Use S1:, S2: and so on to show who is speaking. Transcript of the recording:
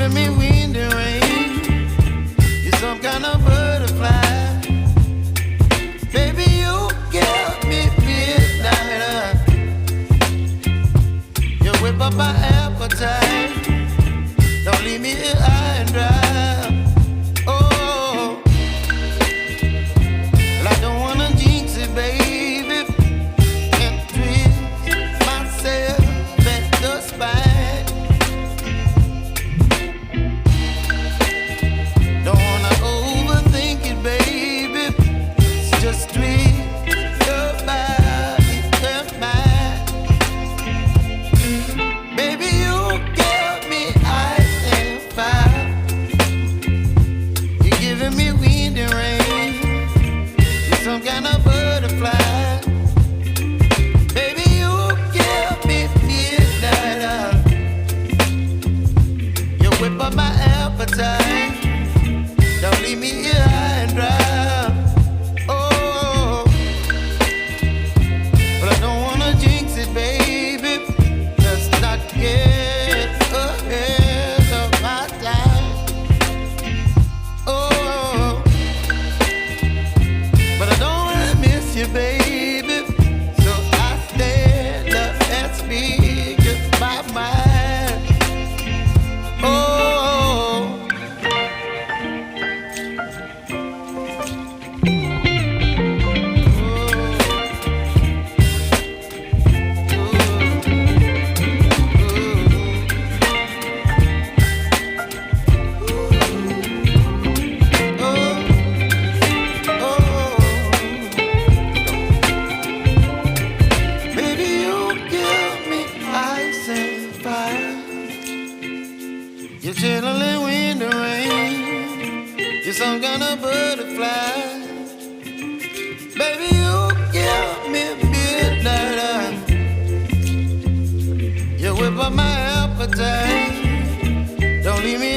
S1: giving me wind and rain. You're some kind of butterfly. Baby, you give me midnight. You whip up my appetite. Don't leave me here high and dry. Oh, well, I don't wanna jinx it, baby, and twist myself at the spine. Don't wanna overthink it, baby. It's just twist your body and mine. Baby, you give me ice and fire. You're giving me wind and rain. You're some kind of butterfly. Baby, you give me midnight. You whip up my appetite. Don't leave me here high and dry. Oh, but I don't wanna jinx it, baby. Let's not get ahead of my time. Oh, but I don't wanna miss you, baby. So I stand up and speak just my mind. Oh. Baby, you give me ice and fire. You're chilling wind and rain. You're some kind of butterfly. Baby, you give me midnight. You whip up my appetite. Don't leave me